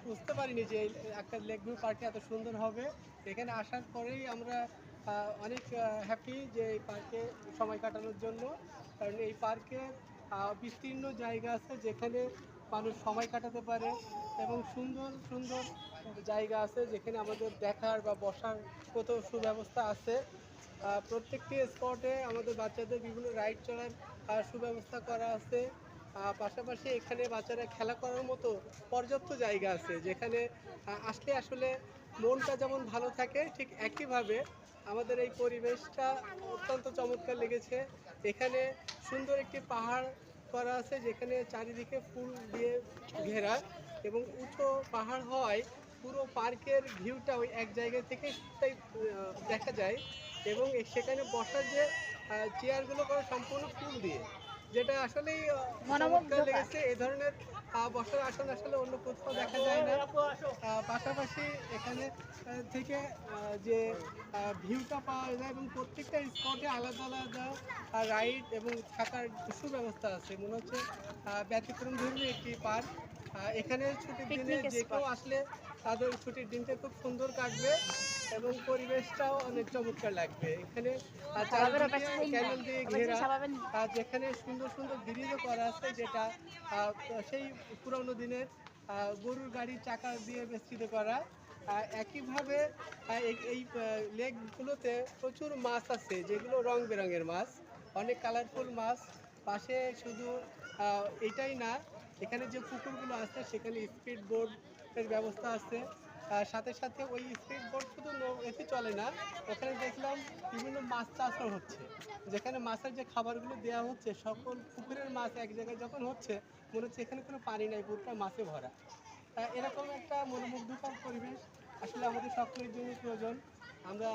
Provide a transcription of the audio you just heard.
বুঝতে পারিনি যে এই একটা লেক ভিউ পার্কটা এত সুন্দর হবে। এখানে আসার পরেই আমরা অনেক হ্যাপি যে এই পার্কে সময় কাটানোর জন্য। কারণ এই পার্কে বিস্তীর্ণ জায়গা আছে যেখানে মানুষ সময় কাটাতে পারে এবং সুন্দর সুন্দর জায়গা আছে যেখানে আমাদের দেখার বা বসার কত সুব্যবস্থা আছে। প্রত্যেকটি স্পটে আমাদের বাচ্চাদের বিভিন্ন রাইড চড়ার সুব্যবস্থা করা আছে। পাশাপাশি এখানে বাচ্চারা খেলা করার মতো পর্যাপ্ত জায়গা আছে যেখানে আসলে আসলে মনটা যেমন ভালো থাকে ঠিক একইভাবে আমাদের এই পরিবেশটা অত্যন্ত চমৎকার লেগেছে। এখানে সুন্দর একটি পাহাড় করা আছে যেখানে চারিদিকে ফুল দিয়ে ঘেরা এবং উঁচু পাহাড় হওয়ায় পুরো পার্কের ভিউটা ওই এক জায়গা থেকে দেখা যায় এবং সেখানে বসার যে চেয়ারগুলো করা সম্পূর্ণ ফুল দিয়ে, যেটা আসলেই চমৎকার মনোমুগ্ধকর। লেগেছে। এই ধরনের বসার আসন আসলে অন্য কোথাও দেখা যায় না। পাশাপাশি এখানে থেকে যে ভিউটা পাওয়া যায় এবং প্রত্যেকটা স্পটে আলাদা আলাদা রাইড এবং থাকার সুব্যবস্থা আছে। মনে হচ্ছে ব্যতিক্রম ধর্মী একটি পার্ক। এখানে ছুটির দিনে পিকনিক যে কেউ স্পট। আসলে তাদের ছুটির দিনটা খুব সুন্দর কাটবে এবং পরিবেশটাও অনেক চমৎকার লাগবে। এখানে সাবাবের চারিদিকে কাছে যাই না। ক্যানেল দিয়ে ওটা যে ঘেরা, সাবাবেন। যেখানে সুন্দর সুন্দর ব্রিজও করা আছে যেটা আহ, সেই পুরোনো দিনের গরুর গাড়ির চাকা দিয়ে বেষ্টিত করা। একইভাবে এই লেকগুলোতে প্রচুর মাছ আছে যেগুলো রং বেরঙের মাছ, অনেক কালারফুল মাছ। পাশে শুধু এটাই না, এখানে যে পুকুরগুলো আছে সেখানে স্পিড বোটের ব্যবস্থা আছে। সাথে সাথে ওই স্পিড বোট শুধু এতে চলে না, ওখানে দেখলাম বিভিন্ন মাছ চাষও হচ্ছে যেখানে মাছের যে খাবারগুলো দেওয়া হচ্ছে সকল পুকুরের মাছ এক জায়গায় যখন হচ্ছে মনে হচ্ছে এখানে কোনো পানি নাই, পুরোটা মাছে ভরা। এরকম একটা মনোমুগ্ধকর পরিবেশ আসলে আমাদের সকলের জন্য প্রয়োজন। আমরা